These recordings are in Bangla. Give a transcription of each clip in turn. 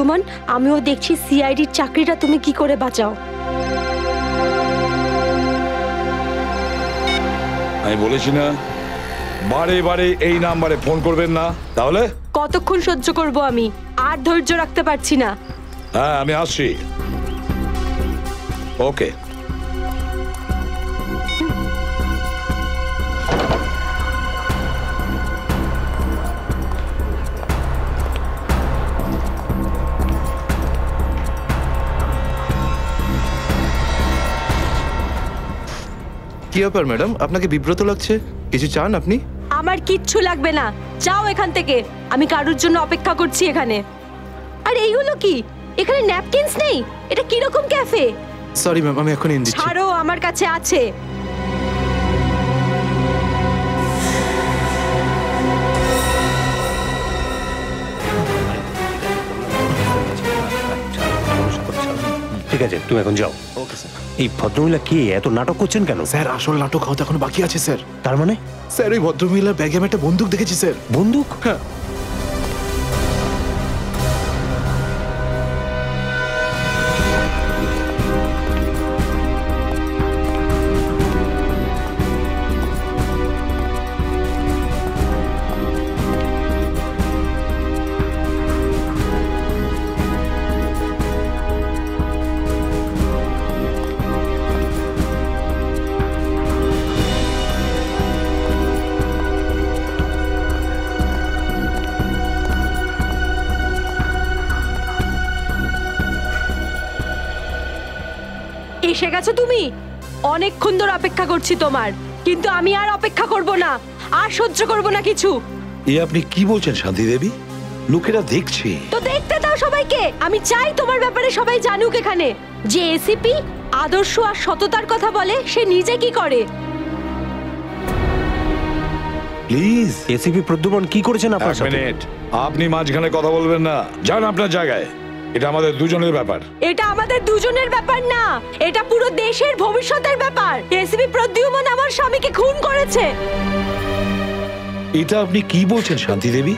সুমন, আমিও দেখছি সিআইডির চাকরিটা তুমি কি করে বাঁচাও। আমি বলেছি না বারে বারে এই নাম্বারে ফোন করবেন না। তাহলে কতক্ষণ সহ্য করব আমি? আর ধৈর্য রাখতে পারছি না। হ্যাঁ, আমি আসছি। ওকে। কি ব্যাপার ম্যাডাম, আপনাকে বিব্রত লাগছে? কিছু চান আপনি? আমার কিচ্ছু লাগবে না, যাও এখান থেকে। আমি কারোর জন্য অপেক্ষা করছি এখানে। আর এইগুলো কি? এখানে ন্যাপকিনস নেই? এটা কি রকম ক্যাফে? সরি ম্যাম, আমি এখন এনে দিচ্ছি। ছাড়ো, আমার কাছে আছে। ঠিক আছে, তুমি এখন যাও। Okay sir. এই ভদ্রমহিলা কি এত নাটক করছেন কেন? স্যার, আসল নাটক হতে এখন বাকি আছে স্যার। তার মানে? স্যার, ওই ভদ্রমহিলার ব্যাগে আমি একটা বন্দুক দেখেছি স্যার। বন্দুক? হ্যাঁ। এসে গেছো তুমি? অনেকক্ষণ ধরে অপেক্ষা করছি তোমার, কিন্তু আমি আর অপেক্ষা করব না, আর সহ্য করব না কিছু। আপনি কি বলছেন শান্তি দেবী? লোকেরা দেখছি। তো দেখতে দাও সবাইকে। আমি চাই তোমার ব্যাপারে সবাই জানুক এখানে, যে এসিপি আদর্শ আর সততার কথা বলে, সে নিজে কি করে। প্লিজ। এসিপি প্রদ্যুমন কি করেছেন আপনার এক সাথে? মিনিট, আপনি মাঝখানে কথা বলবেন না। যান আপনার জায়গায়। এটা আমাদের দুজনের ব্যাপার। এটা আমাদের দুজনের ব্যাপার না, এটা পুরো দেশের ভবিষ্যতের ব্যাপার। এসিপি প্রদ্যুমন আমার স্বামীকে খুন করেছে। এটা আপনি কি বলছেন শান্তি দেবী?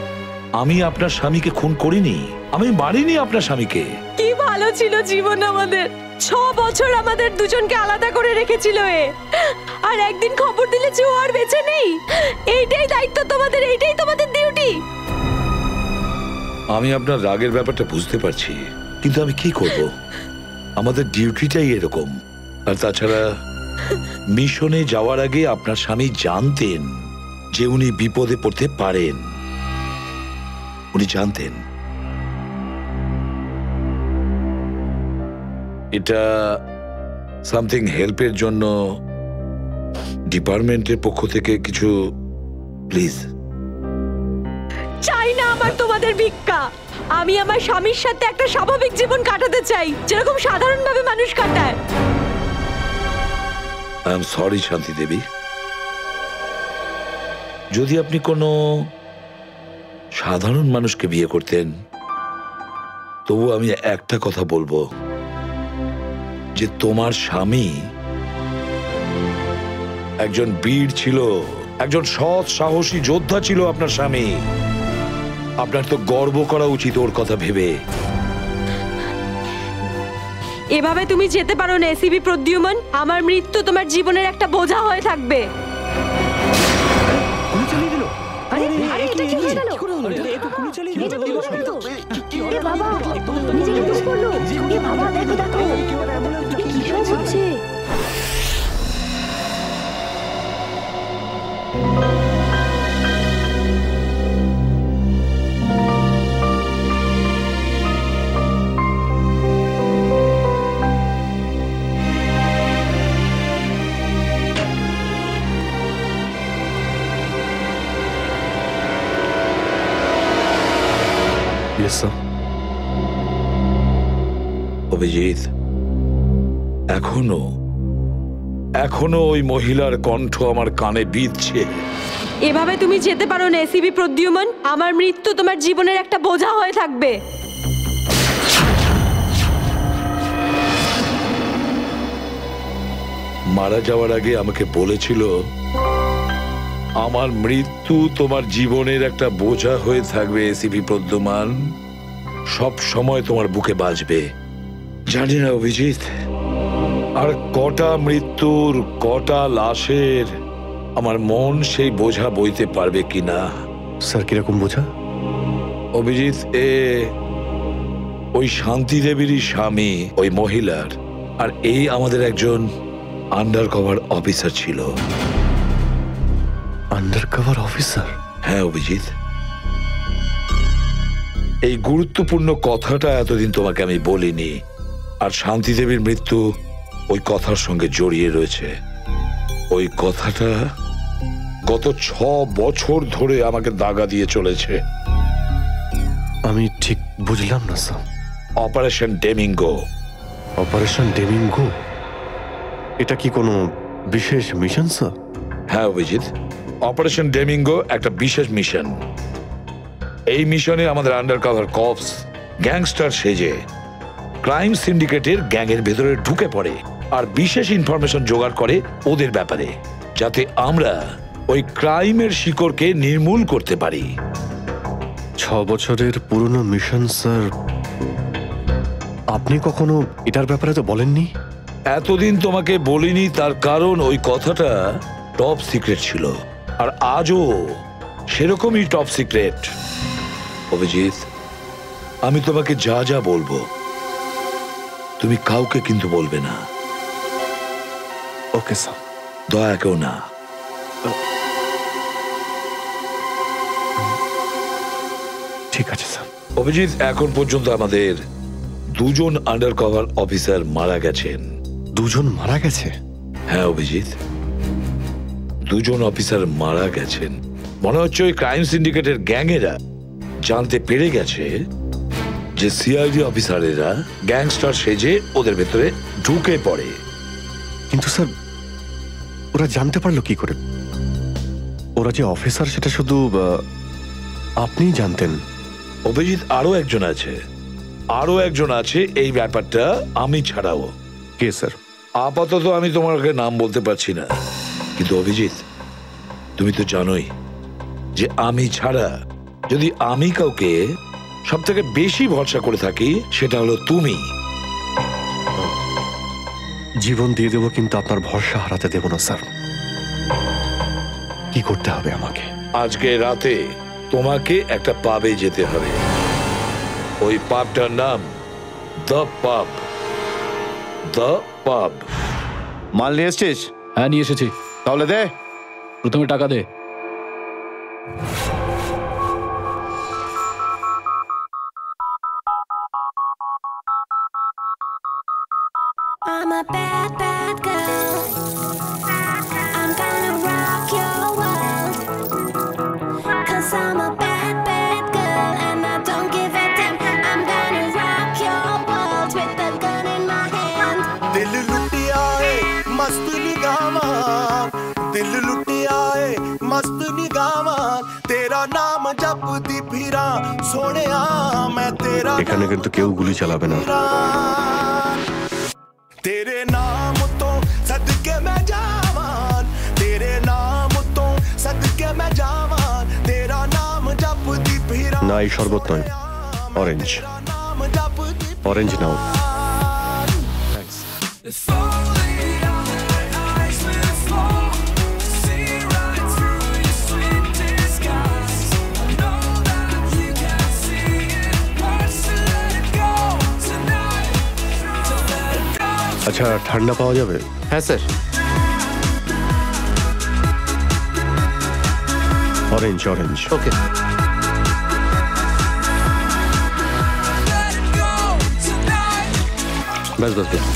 আমি আপনার স্বামীকে খুন করিনি, আমি মারিনি আপনার স্বামীকে। কি ভালো ছিল জীবন আমাদের। 6 বছর আমাদের দুজনকে আলাদা করে রেখেছিল এ, আর একদিন খবর দিলে যে ও আর বেঁচে নেই। এইটাই দায়িত্ব তোমাদের, এইটাই তোমাদের ডিউটি। আমি আপনার রাগের ব্যাপারটা বুঝতে পারছি, কিন্তু আমি কি করব? আমাদের ডিউটিটাই এরকম। আর তাছাড়া মিশনে যাওয়ার আগে আপনার স্বামী জানতেন যে উনি বিপদে পড়তে পারেন। উনি জানতেন। এটা সামথিং হেল্পের জন্য ডিপার্টমেন্টের পক্ষ থেকে কিছু প্লিজ। চাই না আমার তোমাদের ভিক্ষা। আমি আমার স্বামীর সাথে একটা স্বাভাবিক জীবন কাটাতে চাই, যেরকম সাধারণভাবে মানুষ কাটায়। আই এম সরি শান্তি দেবী। যদি আপনি কোনো সাধারণ মানুষকে বিয়ে করতেন, তবু আমি একটা কথা বলবো, যে তোমার স্বামী একজন বীর ছিল, একজন সৎ সাহসী যোদ্ধা ছিল আপনার স্বামী। আপনার তো গর্ব করা উচিত ওর কথা ভেবে। এভাবে তুমি যেতে পারো না এসিপি প্রদ্যুমন। আমার মৃত্যু তোমার জীবনের একটা বোঝা হয়ে থাকবে। গুলি চালিয়ে দিল। আরে এটা কি হয়ে গেল? এ তো গুলি চালিয়ে দিল। এ বাবা, নিজেকে দোষ করলো। এ বাবা, দেখো দেখো কি সব হচ্ছে। অভিজিৎ, এখনো ওই মহিলার কণ্ঠ আমার কানে বিঁধছে। এভাবে তুমি যেতে পারো না এসিপি প্রদ্যুমন। আমার মৃত্যু তোমার জীবনের একটা বোঝা হয়ে থাকবে। মারা যাওয়ার আগে আমাকে বলেছিল, আমার মৃত্যু তোমার জীবনের একটা বোঝা হয়ে থাকবে এসিপি প্রদ্যুমান। সব সময় তোমার বুকে বাজবে। জানি না অভিজিৎ, আর কটা মৃত্যুর, কটা লাশের আমার মন সেই বোঝা বইতে পারবে কিনা। স্যার কিরকম বোঝা? অভিজিৎ, ওই শান্তি দেবীরই স্বামী ওই মহিলার, আর এই আমাদের একজন আন্ডার কভার অফিসার ছিল। Under cover officer? হ্যাঁ অভিজিৎ, এই গুরুত্বপূর্ণ কথাটা এতদিন তোমাকে আমি বলিনি, আর শান্তি দেবীর মৃত্যু ওই কথার সঙ্গে জড়িয়ে রয়েছে। ওই কথাটা গত 6 বছর ধরে আমাকে দাগা দিয়ে চলেছে। আমি ঠিক বুঝলাম না স্যার। অপারেশন ডেমিঙ্গো। অপারেশন ডেমিঙ্গো? এটা কি কোনো বিশেষ মিশন স্যার? হ্যাঁ অভিজিৎ, অপারেশন ডেমিঙ্গো একটা বিশেষ মিশন। এই মিশনে আমাদের আন্ডার কভার কপস গ্যাংস্টার সেজে ক্রাইম সিন্ডিকেটের গ্যাংয়ের ভেতরে ঢুকে পড়ে আর বিশেষ ইনফরমেশন জোগাড় করে ওদের ব্যাপারে, যাতে আমরা ওই ক্রাইমের শিকড়কে নির্মূল করতে পারি। 6 বছরের পুরনো মিশন স্যার। আপনি কখনো এটার ব্যাপারে তো বলেননি। এতদিন তোমাকে বলিনি তার কারণ ওই কথাটা টপ সিক্রেট ছিল, আর আজও সেরকমই টপ সিক্রেট। অভিজিৎ, আমি তোমাকে যা যা বলবো তুমি কাউকে কিন্তু বলবে না। Okay sir. দয়া কেউ না। ঠিক আছে স্যার। অভিজিৎ, এখন পর্যন্ত আমাদের 2 জন আন্ডার কভার অফিসার মারা গেছেন। 2 জন মারা গেছে? হ্যাঁ অভিজিৎ, 2 জন অফিসার মারা গেছেন। মনে হচ্ছে ওই ক্রাইম সিন্ডিকেটের গ্যাংয়েরা জানতে পেরে গেছে যে সিআইডি অফিসারেরা গ্যাংস্টার সেজে ওদের ভেতরে ঢুকে পড়ে। কিন্তু স্যার ওরা জানতে পারলো কি করে? ওরা যে অফিসার সেটা শুধু আপনিই জানতেন। অভিজিৎ, আরো একজন আছে এই ব্যাপারটা আমি ছাড়াও। কে স্যার? আপাতত আমি তোমাকে নাম বলতে পারছি না, কিন্তু অভিজিৎ তুমি তো জানোই যে আমি ছাড়া যদি আমি কাউকে সব থেকে বেশি ভরসা করে থাকি সেটা হলো তুমি। জীবন দিয়ে দেবো, কিন্তু আপনার ভরসা হারাতে দেব না স্যার। কি করতে হবে আমাকে? আজকে রাতে তোমাকে একটা পাবে যেতে হবে। ওই পাবটার নাম দ্য পাব। দ্য পাব। মাল নিয়ে এসছিস? হ্যাঁ নিয়ে এসেছি। তাহলে দে। প্রথমে টাকা দে। I'm a bad, bad girl. I'm gonna rock your world. 'Cause I'm a bad, bad girl and I don't give a damn. I'm gonna rock your world with the gun in my hand. दिल लुटिया है मस्त निगामा, दिल लुटिया है मस्त निगामा, तेरा नाम जपदी फिरा सोनिया मैं तेरा। এখানে কিন্তু কেউ গুলি চালাবে না। तेरे नाम तो सदके मैं जावान, तेरे नाम तो सदके मैं जावान, तेरा नाम जपदी फिरा। না, এই শরবত নয়, অরেঞ্জ। অরেঞ্জ নাও। আচ্ছা, ঠান্ডা পাওয়া যাবে? হ্যাঁ স্যার। Orange orange. ওকে। बस बस बस।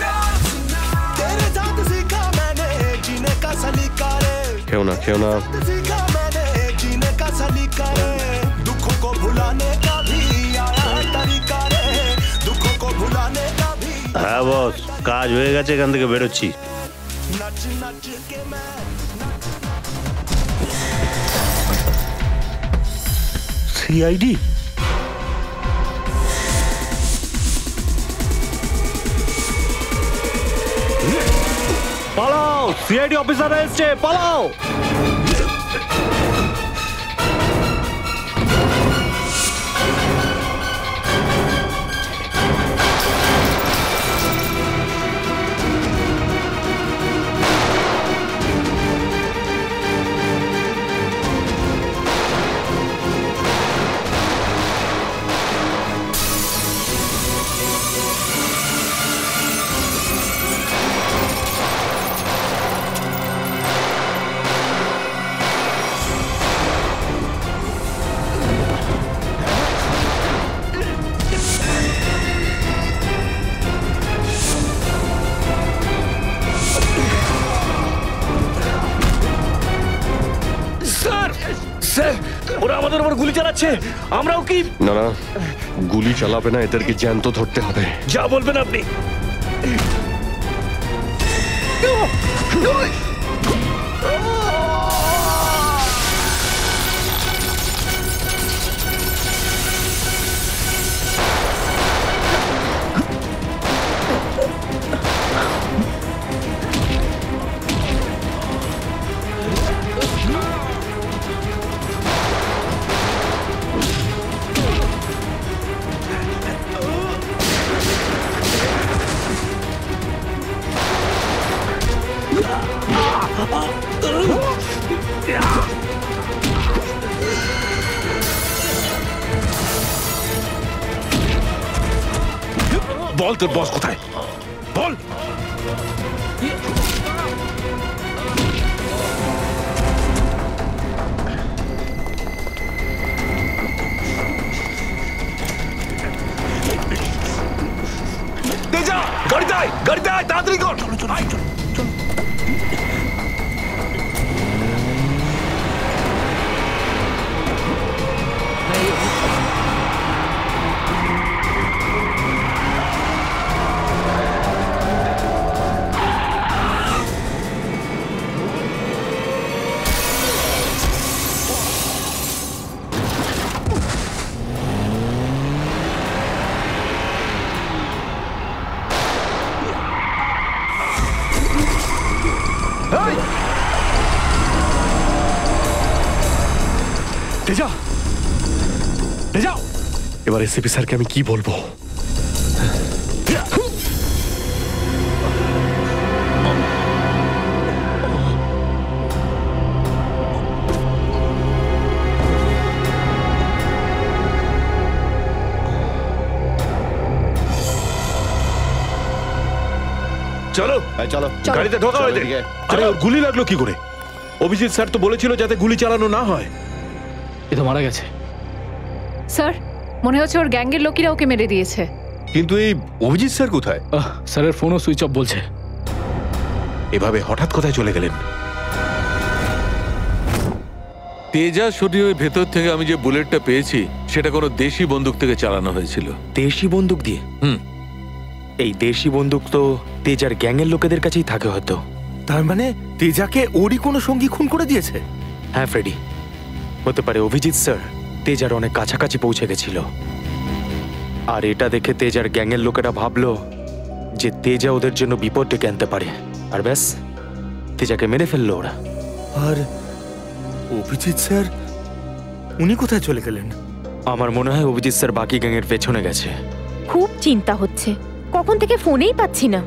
तेरे साथ सीखा मैंने जीने का सलीका रे, खेओ ना सीखा मैंने जीने का सलीका रे, दुखों को भुलाने का भी आया है तरीका रे, दुखों को भुलाने का भी। হ্যাঁ বস, কাজ হয়ে গেছে, এখান থেকে বেরোচ্ছি। नच नच के मैं সিআইডি? পালাও, সিআইডি অফিসার এসেছে, পালাও। চালাচ্ছে, আমরাও কি? না না, গুলি চালাবে না, এদেরকে জ্যান্ত ধরতে হবে। যা বলবেন আপনি। বল তোর বস কোথায়, বল। তেজা, গাড়িতে আয়, গাড়িতে আয়, তাড়াতাড়ি কর। চলো চলো চলো চলো। তেজা, তেজা, এবার এসিপি স্যারকে আমি কি বলবো? চলো চলো গাড়িতে ঢোকা হয়ে যায়। আরে ওর গুলি লাগলো কি করে? অভিজিৎ স্যার তো বলেছিল যাতে গুলি চালানো না হয়। এ তো মারা গেছে। স্যার, মনে হচ্ছে ওর গ্যাংয়ের লোকেরা ওকে মেরে দিয়েছে। কিন্তু এই অভিজিৎ স্যার কোথায়? স্যারের ফোনও সুইচ অফ বলছে। এভাবে হঠাৎ কোথায় চলে গেলেন? তেজা শরীরের ভেতর থেকে আমি যে বুলেটটা পেয়েছি সেটা কোনো দেশি বন্দুক থেকে চালানো হয়েছিল। দেশি বন্দুক দিয়ে? এই দেশি বন্দুক তো তেজার গ্যাংয়ের লোকেদের কাছেই থাকে হয়তো। তার মানে তেজাকে ওরই কোনো সঙ্গী খুন করে দিয়েছে? হ্যাঁ ফ্রেডি, হতে পারে অভিজিৎ স্যার তেজার অনেক কাছাকাছি পৌঁছে গেছিল, আর এটা দেখে তেজার গ্যাংয়ের লোকেরা ভাবলো যে তেজা ওদের জন্য বিপদ ডেকে আনতে পারে, আর ব্যাস তেজাকে মেরে ফেললো ওরা। আর অভিজিৎ স্যার, উনি কোথায় চলে গেলেন? আমার মনে হয় অভিজিৎ স্যার বাকি গ্যাংয়ের পেছনে গেছে। খুব চিন্তা হচ্ছে, কখন থেকে ফোনেই পাচ্ছি না।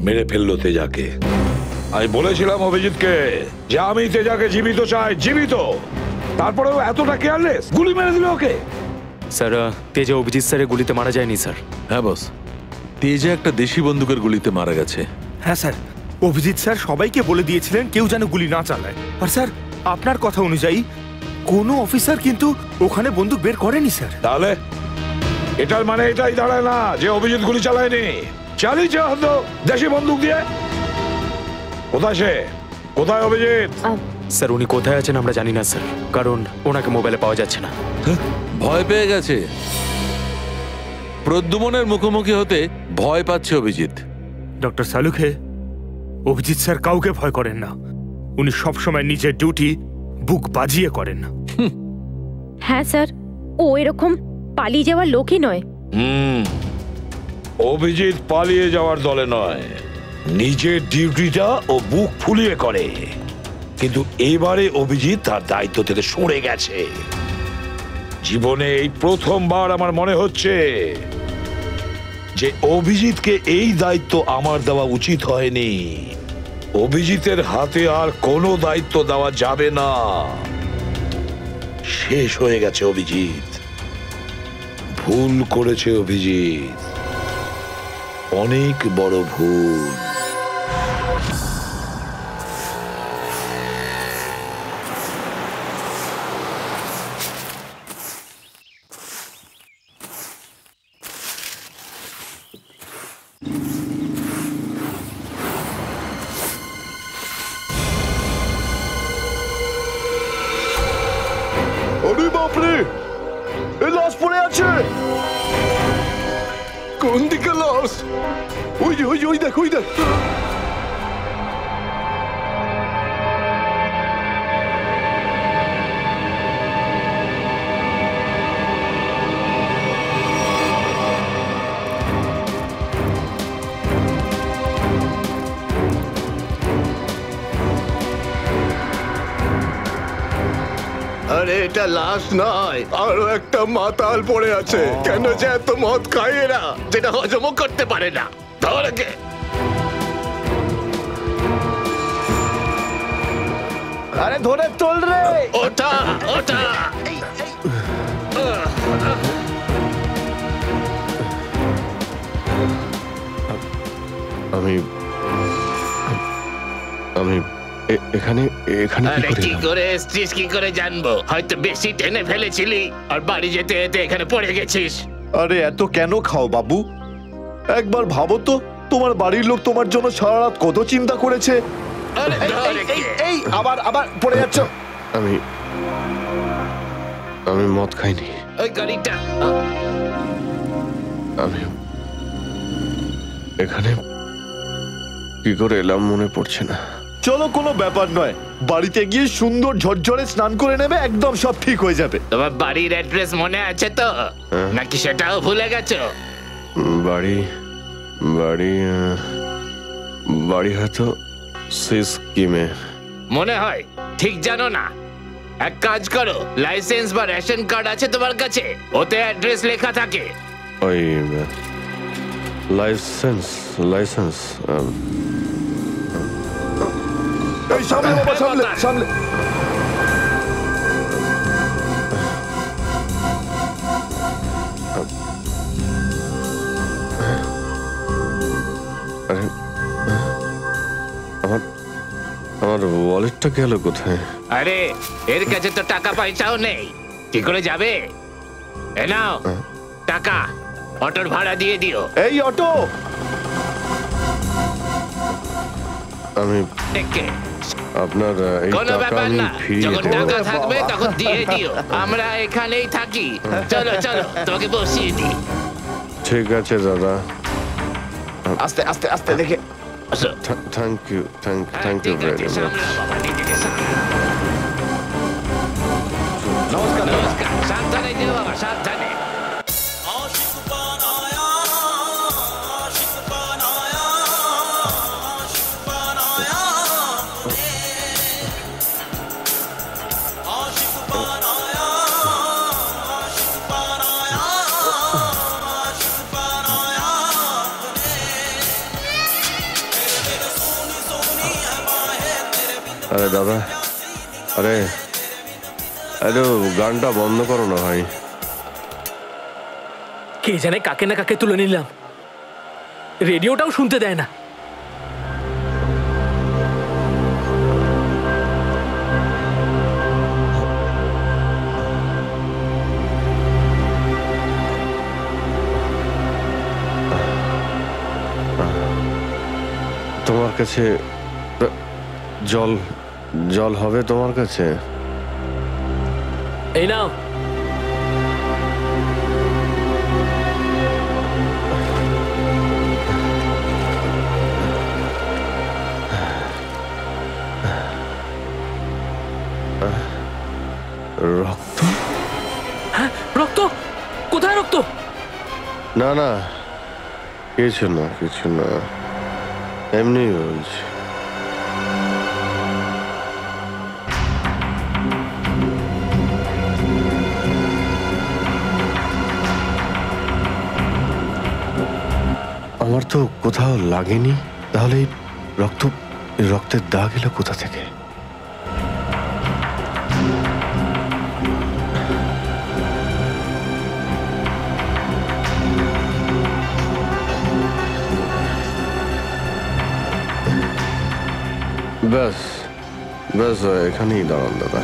মেরে ফেললো তেজাকে। আমি বলেছিলাম অভিজিৎকে যে আমি তেজাকে জীবিত চাই, জীবিত। তারপরেও এতটা কেয়ারলেস, গুলি মেরে দিল ওকে। স্যার, তেজা অভিজিৎ স্যারের গুলিতে মারা যায়নি স্যার। হ্যাঁ বস, তেজা একটা দেশি বন্দুকের গুলিতে মারা গেছে। হ্যাঁ স্যার, অভিজিৎ স্যার সবাইকে বলে দিয়েছিলেন কেউ যেন গুলি না চালায়। আর স্যার, আপনার কথা অনুযায়ী কোনো অফিসার কিন্তু ওখানে বন্দুক বের করেনি স্যার। তাহলে এটার মানে এটাই দাঁড়ায় না যে অভিজিৎ গুলি চালায়নি, চালিয়েছে হয়তো দেশি বন্দুক দিয়ে। কোথায় সে? কোথায় অভিজিৎ? স্যার, উনি কোথায় আছেন আমরা জানি না স্যার, কারণ ওনাকে মোবাইলে পাওয়া যাচ্ছে না। ভয় পেয়ে গেছে। প্রদ্যুমনের মুখোমুখি হতে ভয় পাচ্ছে অভিজিৎ। ডক্টর সালুখে, অভিজিৎ স্যার কাউকে ভয় করেন না। উনি সবসময় নিজের ডিউটি বুক বাজিয়ে করেন। হ্যাঁ স্যার, ও এরকম পালিয়ে যাওয়ার লোকই নয়। অভিজিৎ পালিয়ে যাওয়ার দলে নয়, নিজের ডিউটিটা ও বুক ফুলিয়ে করে। কিন্তু এবারে অভিজিৎ তার দায়িত্ব থেকে সরে গেছে। জীবনে এই প্রথমবার আমার মনে হচ্ছে যে অভিজিৎকে এই দায়িত্ব আমার দেওয়া উচিত হয়নি। অভিজিতের হাতে আর কোনো দায়িত্ব দেওয়া যাবে না। শেষ হয়ে গেছে অভিজিৎ। ভুল করেছে অভিজিৎ, অনেক বড় ভুল। আরে বাপরে, এই লাশ পড়ে আছে। কোন দিকে লাশ? ওই যে, ওই দেখ, ওই দেখ। আরে এটা লাশ নয়, আরো একটা মাতাল পড়ে আছে। কেন যে এত মদ খায় এরা, যেটা হজমও করতে পারে না। ধরকে আরে ধরে তোল রে। ওটা ওটা আমি আমি এখানে এখানে কি করে এসছিস কি করে জানবো? হয়তো বেশি টেনে ফেলেছিলি আর বাড়ি যেতে যেতে এখানে পড়ে গেছিস। আরে এত কেন খাও বাবু? একবার ভাবো তো, তোমার বাড়ির লোক তোমার জন্য সারা রাত কত চিন্তা করেছে। এই আবার আবার পড়ে যাচ্ছ। আমি মদ খাইনি। ওই গাড়িটা আমি এখানে কি করে এলাম মনে পড়ছে না। চলো, কোনো ব্যাপার নয়, বাড়িতে গিয়ে সুন্দর ঝরঝরে স্নান করে নেবে, একদম সব ঠিক হয়ে যাবে। তোমার বাড়ির অ্যাড্রেস মনে আছে তো, নাকি সেটাও ভুলে গেছো? বাড়ি বাড়ি বাড়ি হয়তো সিস্কিমে। মনে হয় ঠিক জানো না। এক কাজ করো, লাইসেন্স বা রেশন কার্ড আছে তোমার কাছে? ওতে অ্যাড্রেস লেখা থাকে। ওই লাইসেন্স এই সামনে বাবা, সামনে সামনে। আরে আমার ওয়ালেটটা গেল কোথায়? আরে এর কাছে তো টাকা পয়সাও নেই, কি করে যাবে? এ নাও টাকা, অটোর ভাড়া দিয়ে দিও। এই অটো, আমি আপনার এই কোনো টাকা ব্যাপার আমি না, ফিরিয়ে যখন দেব। টাকা থাকবে তখন দিয়ে দিও। আমরা এখানেই থাকি। চলো চলো, তোমাকে বসিয়ে দিই। ঠিক আছে দাদা। আস্তে আস্তে আস্তে দেখে। Thank you very much. নমস্কার নমস্কার, সাবধানে যেও বাবা, সাবধানে। আরে দাদা, আরে আরে গানটা বন্ধ করো না ভাই। কে জানে কাকে না কাকে তুলে নিলাম, রেডিওটাও শুনতে দেয় না। তোমার কাছে জল হবে তোমার কাছে? এই নাও। রক্ত? হ্যাঁ, রক্ত? কোথায় রক্ত? না না, কিছু না, এমনি বলছি। আমার তো কোথাও লাগেনি, তাহলে রক্তের দাগ এলো কোথা থেকে? ব্যাস এখানেই দাঁড়ান দাদা।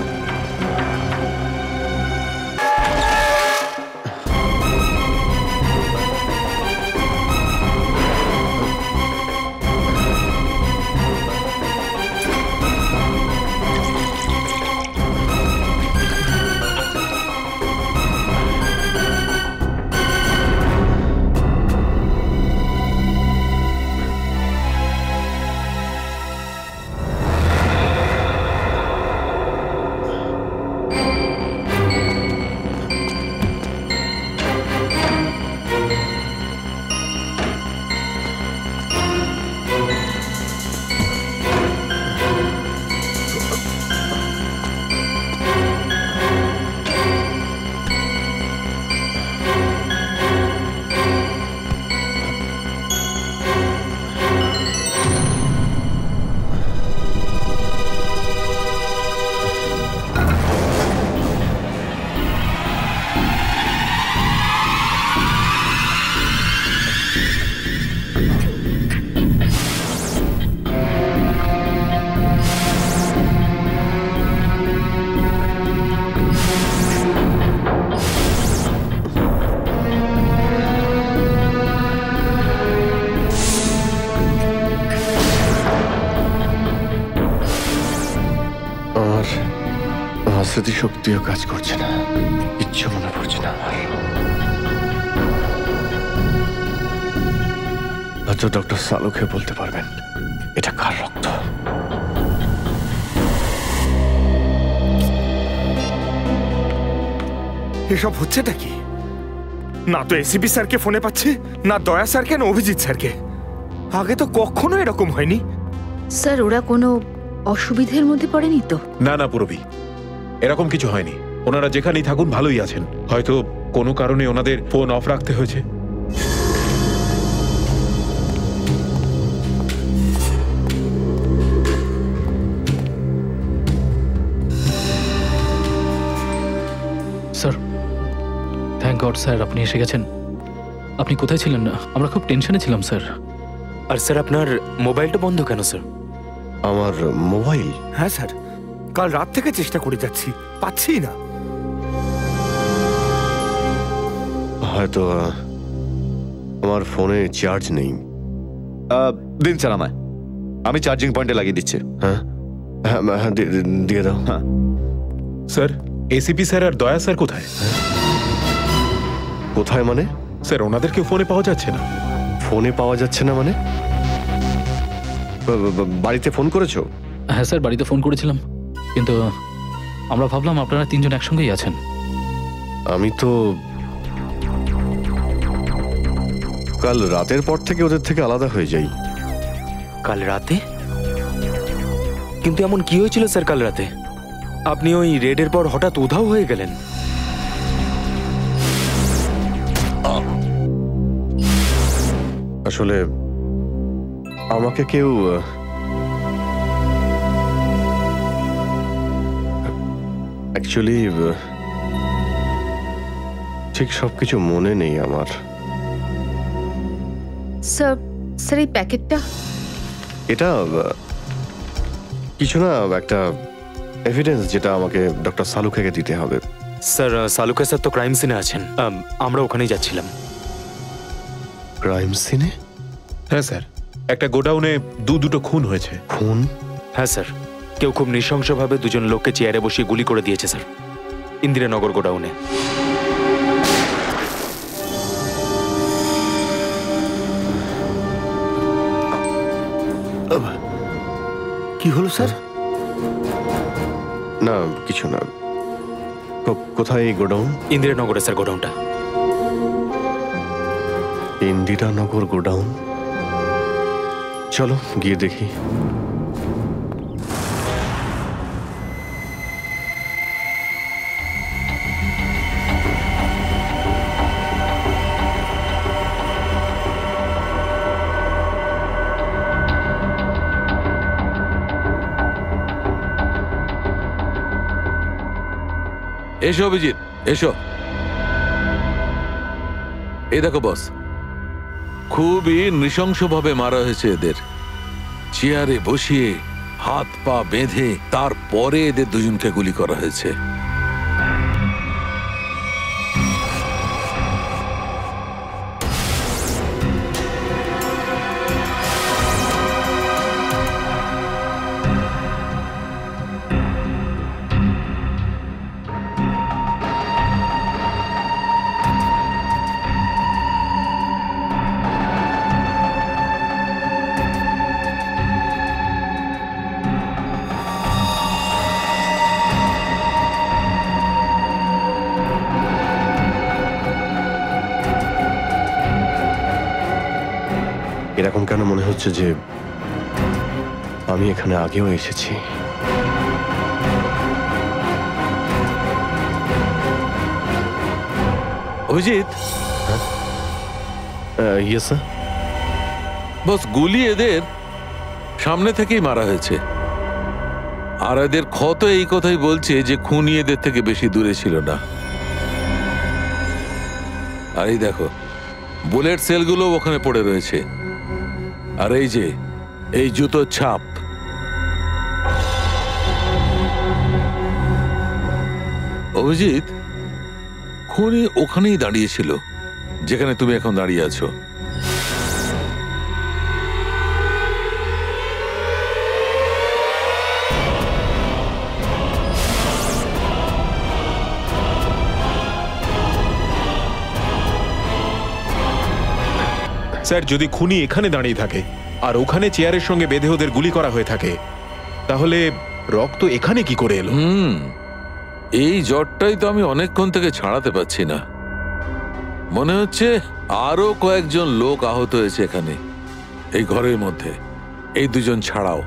আমার স্মৃতিশক্তিও কাজ করছে না, কিচ্ছু মনে পড়ছে না আমার। হয়তো ডক্টর সালুকে বলতে পারবেন এটা কার রক্ত। এসব হচ্ছেটা কি? না তো এসিপি স্যারকে ফোনে পাচ্ছি, না দয়া স্যারকে, না অভিজিৎ স্যারকে। আগে তো কখনো এরকম হয়নি। স্যার ওরা কোনো অসুবিধার মধ্যে পড়েনি তো? না না পুরবি, এরকম কিছু হয়নি। ওনারা যেখানেই থাকুন ভালোই আছেন। হয়তো কোনো কারণে ওনাদের ফোন অফ রাখতে হয়েছে। স্যার, থ্যাংক গড স্যার আপনি এসে গেছেন। আপনি কোথায় ছিলেন? আমরা খুব টেনশনে ছিলাম স্যার। আর স্যার আপনার মোবাইলটা বন্ধ কেন স্যার? আমার মোবাইল? হ্যাঁ স্যার, কাল রাত থেকে চেষ্টা করে যাচ্ছি, পাচ্ছি না। হয়তো আমার ফোনে চার্জ নেই। দিন স্যার আমায়, আমি চার্জিং পয়েন্টে লাগিয়ে দিচ্ছি। হ্যাঁ হ্যাঁ হ্যাঁ, দিয়ে দাও। হ্যাঁ স্যার, এসিপি স্যার আর দয়া স্যার কোথায়? কোথায় মানে? স্যার ওনাদেরকে ফোনে পাওয়া যাচ্ছে না। ফোনে পাওয়া যাচ্ছে না মানে? বাড়িতে ফোন করেছো? হ্যাঁ স্যার, বাড়িতে ফোন করেছিলাম, কিন্তু আমরা ভাবলাম আপনারা তিনজন একসঙ্গেই আছেন। আমি তো কাল রাতের পর থেকে ওদের থেকে আলাদা হয়ে যাই। কাল রাতে? কিন্তু এমন কি হয়েছিল স্যার কাল রাতে? আপনি ওই রেডের পর হঠাৎ উধাও হয়ে গেলেন। আসলে আমাকে কেউ অ্যাকচুয়ালি ঠিক সবকিছু মনে নেই আমার। স্যার, স্যার এই প্যাকেটটা? এটা কিছু না, একটা এভিডেন্স যেটা আমাকে ডক্টর সালুকে দিতে হবে। স্যার সালুকা স্যার তো ক্রাইম সিনে আছেন, আমরা ওখানেই যাচ্ছিলাম। ক্রাইম সিনে? হ্যাঁ স্যার, একটা গোডাউনে দুটো খুন হয়েছে। খুন? হ্যাঁ স্যার, কেউ খুব নৃশংসভাবে দুজন লোককে চেয়ারে বসিয়ে গুলি করে দিয়েছে স্যার, ইন্দিরানগর গোডাউনে। কি হলো স্যার? না কিছু না। কোথায় এই গোডাউন? ইন্দিরানগরে স্যার গোডাউনটা। ইন্দিরানগর গোডাউন? চলো গিয়ে দেখি। এসো অভিজিৎ, এসো। এই দেখো বস, খুবই নৃশংসভাবে মারা হয়েছে এদের। চেয়ারে বসিয়ে হাত পা বেঁধে তারপরে এদের দুজনকে গুলি করা হয়েছে। এরকম কেন মনে হচ্ছে যে আমি এখানে আগেও এসেছি? অভিজিৎ? Yes sir. বস, গুলি এদের সামনে থেকেই মারা হয়েছে, আর এদের ক্ষত এই কথাই বলছে যে খুনি এদের থেকে বেশি দূরে ছিল না। আর এই দেখো, বুলেট সেলগুলো ওখানে পড়ে রয়েছে, আর এই যে এই জুতোর ছাপ। অভিজিৎ, খুনি ওখানেই দাঁড়িয়েছিল যেখানে তুমি এখন দাঁড়িয়ে আছো। স্যার যদি খুনি এখানে দাঁড়িয়ে থাকে আর ওখানে চেয়ারের সঙ্গে বেঁধে ওদের গুলি করা হয়ে থাকে, তাহলে রক্ত এখানে কি করে এলো? এই জ্বরটাই তো আমি অনেকক্ষণ থেকে ছাড়াতে পারছি না। মনে হচ্ছে আরো কয়েকজন লোক আহত হয়েছে এখানে, এই ঘরের মধ্যে, এই দুজন ছাড়াও।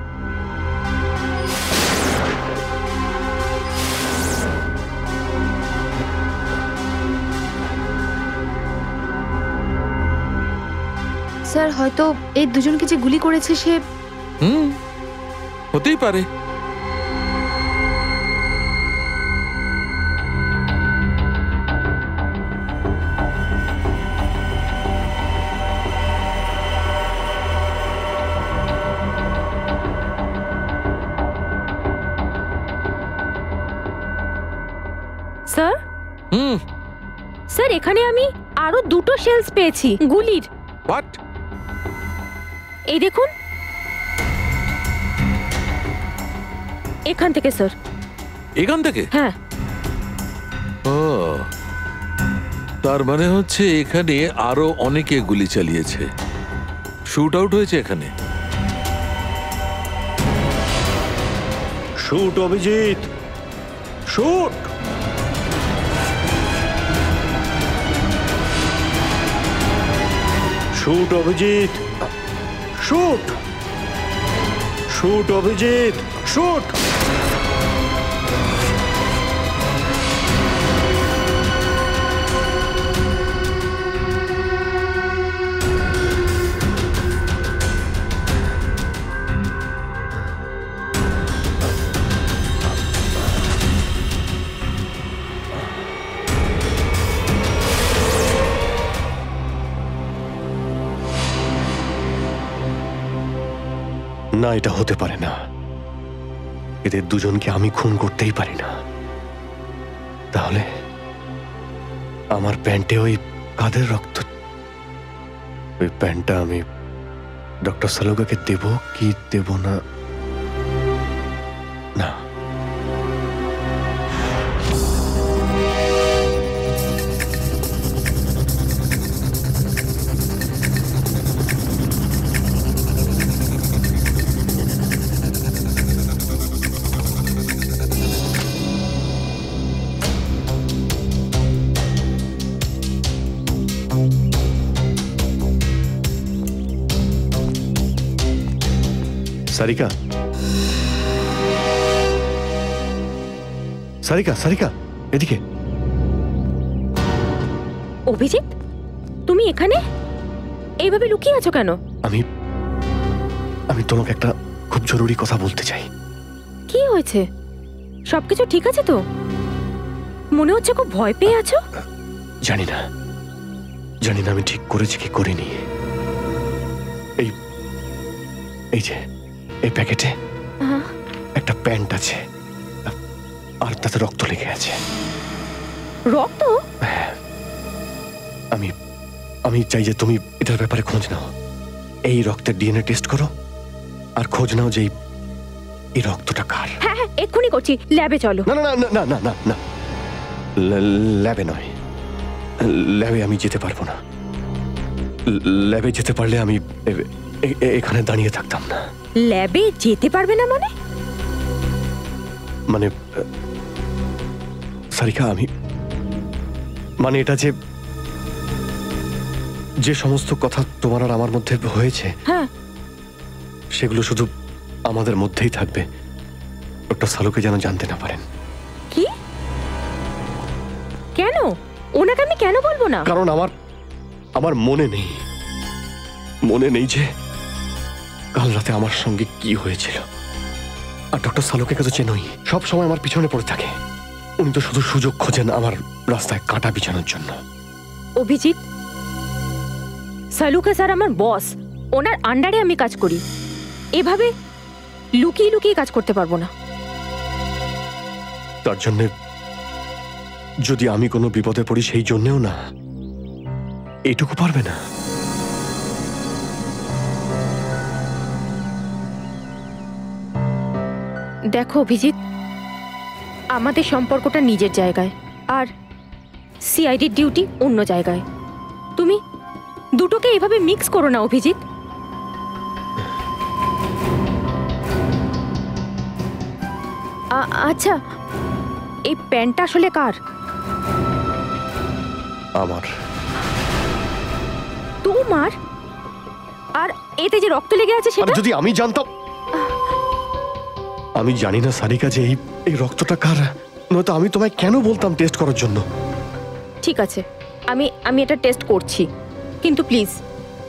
স্যার হয়তো এই দুজনকে যে গুলি করেছে সে হতেই পারে। স্যার স্যার এখানে আমি আরো দুটো শেলস পেয়েছি গুলির। হোয়াট? এই দেখুন, এখান থেকে স্যার। এখান থেকে? হ্যাঁ। ও, তার মানে হচ্ছে এখানে আরো অনেকে গুলি চালিয়েছে, শুট আউট হয়েছে এখানে। Shoot Abhijit, shoot. Shoot Abhijit, shoot. Shoot Abhijit, shoot. না, এটা হতে পারে না। এদের দুজনকে আমি খুন করতেই পারি না। তাহলে আমার প্যান্টে ওই কাদের রক্ত? ওই প্যান্টটা আমি ডক্টর সালুকাকে দেব কি দেব না? না, সারিকা, সারিকা, সারিকা, এদিকে। অভিজিৎ, তুমি এখানে এইভাবে লুকিয়ে আছো কেন? আমি তোমাকে একটা খুব জরুরি কথা বলতে চাই। কি হয়েছে? সবকিছু ঠিক আছে তো? মনে হচ্ছে খুব ভয় পেয়ে আছো। জানি না আমি ঠিক করেছি কি করিনি। এই যে এই প্যাকেটে একটা প্যান্ট আছে আর তাতে রক্ত লেগে আছে। রক্ত? আমি চাই যে তুমি এটার ব্যাপারে খোঁজ নাও। এই রক্তের ডিএনএ টেস্ট করো আর খোঁজ নাও যে এই রক্তটা কার। হ্যাঁ হ্যাঁ, এক্ষুনি করছি। ল্যাবে চলো। না না না না না না, ল্যাবে নয়। ল্যাবে আমি যেতে পারবো না। ল্যাবে যেতে পারলে আমি এখানে দাঁড়িয়ে থাকতাম না। ল্যাবে যেতে পারবে না মানে? মানে সারিকা, মানে এটা যে সমস্ত কথা তোমার আর আমার মধ্যে হয়েছে, হ্যাঁ, সেগুলো শুধু আমাদের মধ্যেই থাকবে। ডক্টর সালুকে যেন জানতে না পারেন। কি? কেন? ওনাকে আমি কেন বলবো না? কারণ আমার মনে নেই যে কাল রাতে আমার সঙ্গে কি হয়েছিল। আর ডক্টর সালুকে কাছে চেনই, সব সময় আমার পিছনে পড়ে থাকে। উনি তো শুধু সুযোগ খোঁজেন আমার রাস্তায় কাঁটা বিছানোর জন্য। অভিজিৎ, সালুকা স্যার আমার বস, ওনার আন্ডারে আমি কাজ করি। এভাবে লুকিয়ে লুকিয়ে কাজ করতে পারবো না। তার জন্য যদি আমি কোনো বিপদে পড়ি, সেই জন্যেও না, এইটুকু পারবে না। দেখো অভিজিৎ, আমাদের সম্পর্কটা নিজের জায়গায় আর সিআইডির ডিউটি অন্য জায়গায়। তুমি দুটোকে এইভাবে মিক্স করো না অভিজিৎ। আচ্ছা, এই প্যান্টটা আসলে কার? আমার। তোমার? আর এতে যে রক্ত লেগে আছে সেটা? যদি আমি জানতাম। আমি জানি না সারিকা যে এই রক্তটা কার, নয়তো আমি তোমায় কেন বলতাম টেস্ট করার জন্য। ঠিক আছে, আমি এটা টেস্ট করছি, কিন্তু প্লিজ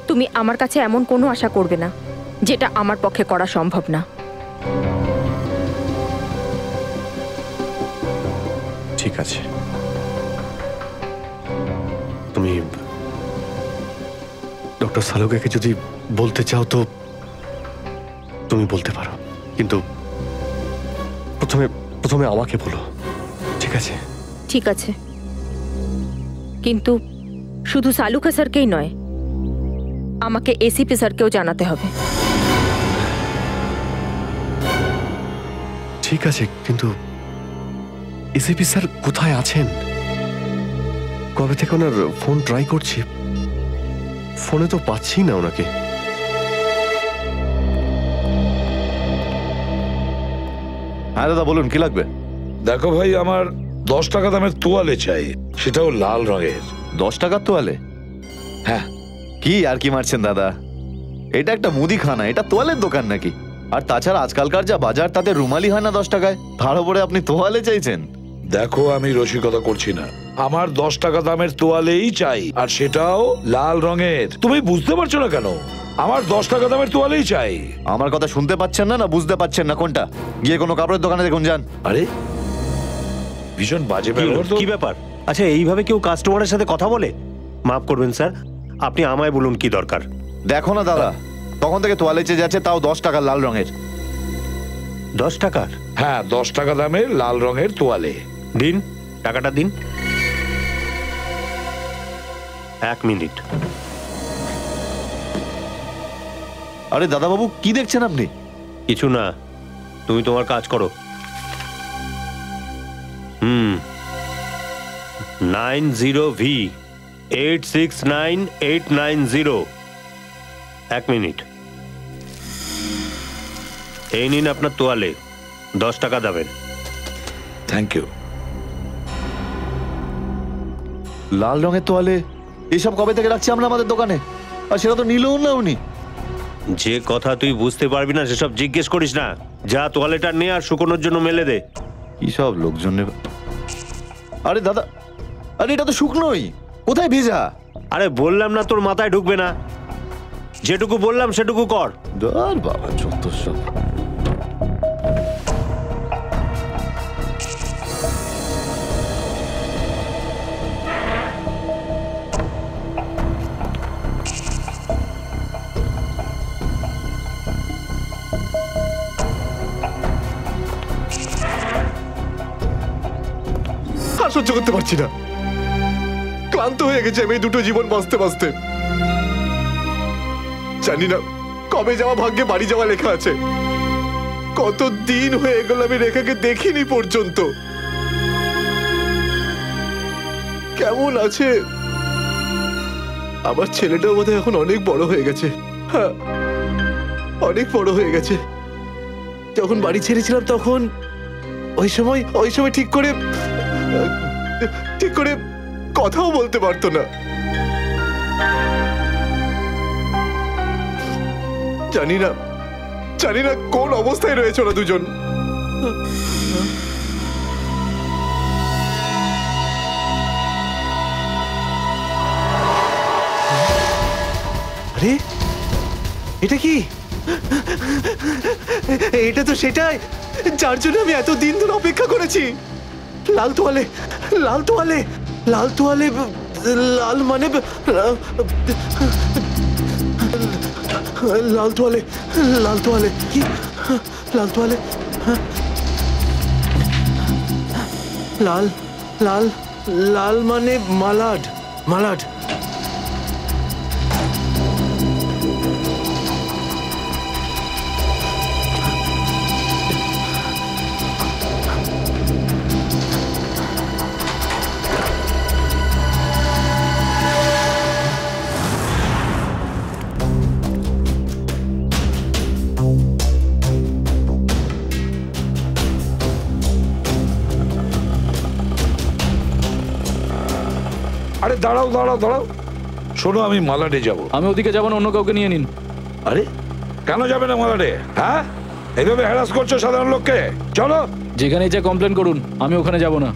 তুমি আমার কাছে এমন কোনো আশা করবে না যেটা আমার পক্ষে করা সম্ভব না। ঠিক আছে, তুমি ডক্টর সালুকাকে যদি বলতে চাও তো তুমি বলতে পারো, কিন্তু প্রথমে আমাকে বলো, ঠিক আছে? ঠিক আছে, কিন্তু শুধু সালুকা স্যারকেই নয়, আমাকে এসিপি স্যারকেও জানাতে হবে। ঠিক আছে, কিন্তু এসিপি স্যার কোথায় আছেন? কবে থেকে ওনার ফোন ট্রাই করছি, ফোনে তো পাচ্ছি না ওনাকে। হ্যাঁ দাদা বলুন, কি লাগবে? দেখো ভাই, আমার 10 টাকা দামের তোয়ালে চাই, সেটাও লাল রঙের। 10 টাকার তোয়ালে? হ্যাঁ। কি আর কি মারছেন দাদা, এটা একটা মুদিখানা, এটা তোয়ালের দোকান নাকি? আর তাছাড়া আজকালকার যা বাজার তাতে রুমালি হয় না 10 টাকায়, তার উপরে আপনি তোয়ালে চাইছেন? দেখো, আমি রসিকতা করছি না, আমার 10 টাকা দামের তোয়ালেই চাই, আর সেটাও লাল রঙের। তুমি বুঝতে পারছো না কেন? আমার 10 টাকা দামের তোয়ালেই চাই। আমার কথা শুনতে পাচ্ছেন না, না বুঝতে পাচ্ছেন না? কোনটা? গিয়ে কোনো কাপড়ের দোকানে দেখুন, যান। আরে ভীষণ বাজে ব্যবহার তো। কি ব্যাপার? আচ্ছা, এইভাবে কেউ কাস্টমারের সাথে কথা বলে? মাফ করবেন স্যার, আপনি আমায় বলুন কি দরকার। দেখো না দাদা, তখন থেকে তোয়ালে চেয়ে যাচ্ছে, তাও 10 টাকা লাল রঙের। 10 টাকার? হ্যাঁ, 10 টাকা দামের লাল রঙের তোয়ালে। দিন, টাকাটা দিন। 1 মিনিট। আরে দাদা বাবু, কি দেখছেন আপনি? কিছু না, তুমি তোমার কাজ করো। 90V 869890। 1 মিনিট। এই নিন আপনার তোয়ালে, 10 টাকা দেবেন। Thank you. লাল রঙের তোয়ালে এসব কবে থেকে রাখছি আমরা আমাদের দোকানে, আর সেটা তো নিলও না উনি। যে কথা তুই বুঝতে পারবি না সেসব জিজ্ঞেস করিস না। যা তোয়ালেটা নে আর শুকোনোর জন্য মেলে দে। কি সব লোকজন নেবে। আরে দাদা, আরে এটা তো শুকনোই, কোথায় ভেজা? আরে বললাম না তোর মাথায় ঢুকবে না, যেটুকু বললাম সেটুকু কর। ধর বাবা, যত সব। আর সহ্য করতে পারছি না, ক্লান্ত হয়ে গেছে আমি এই দুটো জীবন বাঁচতে বাঁচতে। জানি না কবে যাওয়া ভাগ্যে বাড়ি যাওয়া লেখা আছে। কত দিন হয়ে গেল আমি রেখাকে দেখিনি পর্যন্ত। কেমন আছে? আমার ছেলেটাও বোধহয় এখন অনেক বড় হয়ে গেছে। হ্যাঁ, অনেক বড় হয়ে গেছে। যখন বাড়ি ছেড়েছিলাম তখন ওই সময় ঠিক করে কথাও বলতে পারতো না। জানি না কোন অবস্থায় রয়েছে ওরা দুজন। আরে এটা কি? এটা তো সেটাই যার জন্য আমি এত দিন ধরে অপেক্ষা করেছি। লাল তোয়ালে, লাল তোয়ালে, লাল তোয়ালে, লাল মানে লাল তোয়ালে, লাল তোয়ালে, কি লাল তোয়ালে? লাল লাল লাল মানে মালাড, মালাড। আরে দাঁড়াও দাঁড়াও দাঁড়াও, শোনো আমি মালাডে যাব। আমি ওদিকে যাবো না, অন্য কাউকে নিয়ে নিন। আরে কেন যাবে না মালাডে? হ্যাঁ, এইভাবে হ্যারাস করছো সাধারণ লোককে। চলো, যেখানে যা কমপ্লেন করুন, আমি ওখানে যাব না।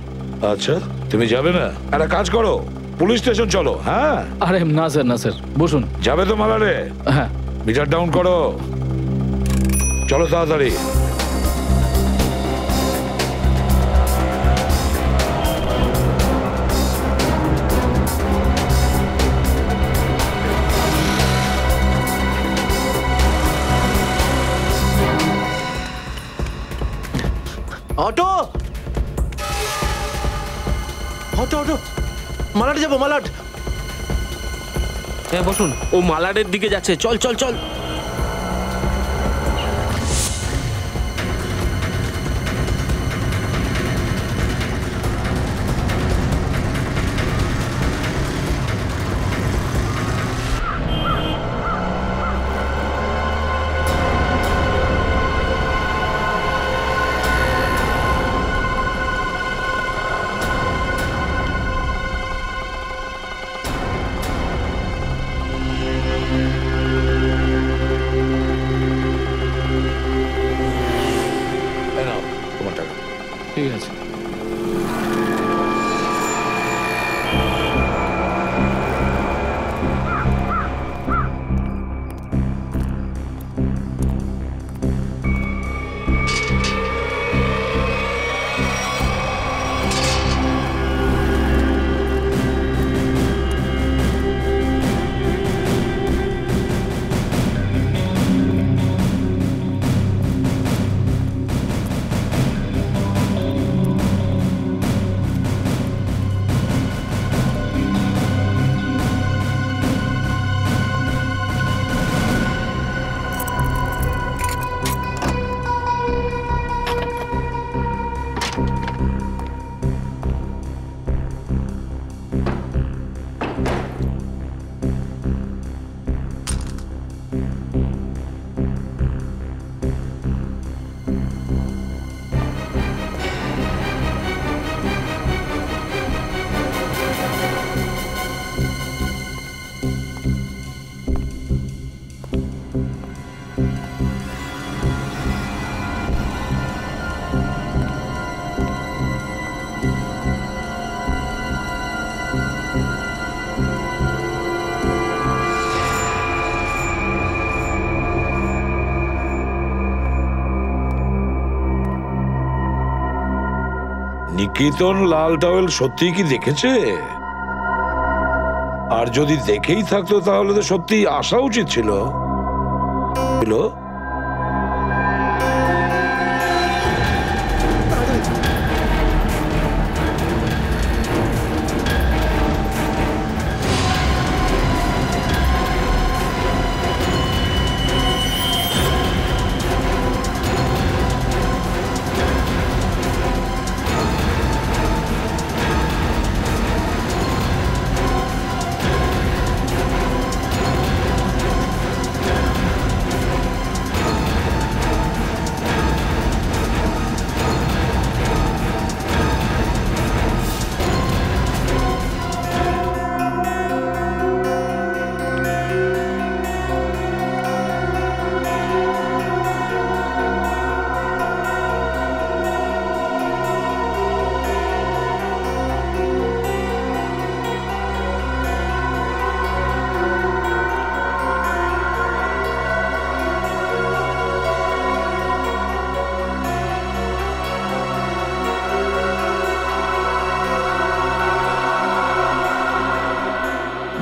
আচ্ছা তুমি যাবে না? একটা কাজ করো, পুলিশ স্টেশন চলো। হ্যাঁ আরে না স্যার, না স্যার, বসুন। যাবে তো মালাডে? হ্যাঁ। মিটার ডাউন করো, চলো তাড়াতাড়ি। অটো অটো অটো, মালাড যাবো, মালাড। হ্যাঁ বসুন, ও মালাডের দিকে যাচ্ছে, চল চল চল। ঠিক আছে। নিকেতন লাল টাওয়েল সত্যি কি দেখেছে? আর যদি দেখেই থাকতো তাহলে তো সত্যি আসা উচিত ছিল।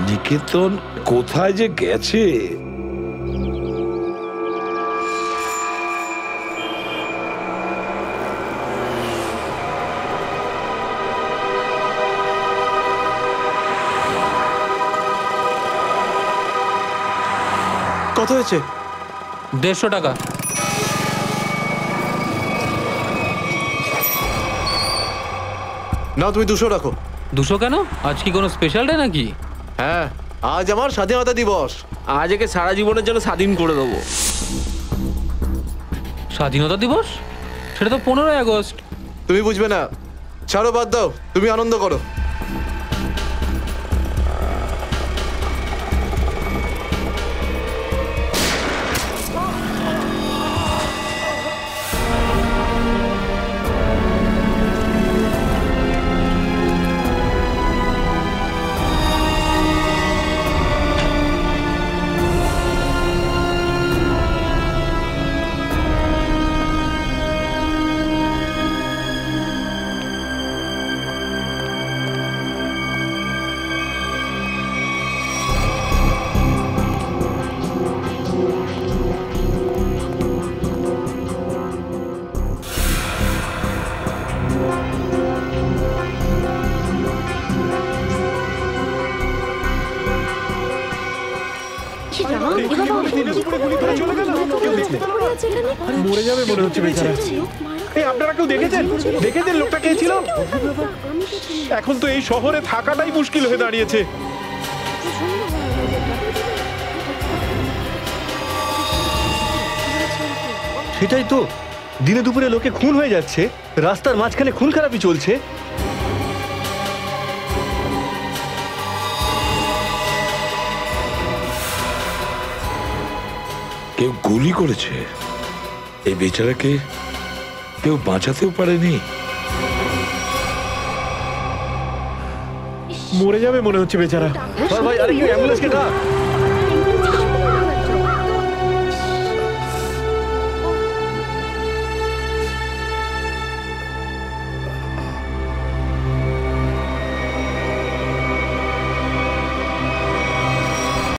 নিকেতন কোথায় যে গেছে? কত হয়েছে? 150 টাকা। না তুমি 200 রাখো। 200 কেন? আজ কি কোনো স্পেশাল ডে নাকি? হ্যাঁ, আজ আমার স্বাধীনতা দিবস। আজ একে সারা জীবনের জন্য স্বাধীন করে দেবো। স্বাধীনতা দিবস? সেটা তো 15ই আগস্ট। তুমি বুঝবে না, ছাড়ো, বাদ দাও, তুমি আনন্দ করো। মরে যাবে মনে হচ্ছে বেচারা। এই আপনারা কেউ দেখেছেন লোকটা কে ছিল? এখন তো এই শহরে থাকাটাই মুশকিল হয়ে দাঁড়িয়েছে। সেটাই তো, দিনে দুপুরে লোকে খুন হয়ে যাচ্ছে, রাস্তার মাঝখানে খুন খারাপি চলছে। কেউ গুলি করেছে, এই বেচারাকে কেউ বাঁচাতেও পারেনি। মরে যাবে মনে হচ্ছে বেচারা। ভাই, আরে কেউ অ্যাম্বুলেন্সকে ডাক।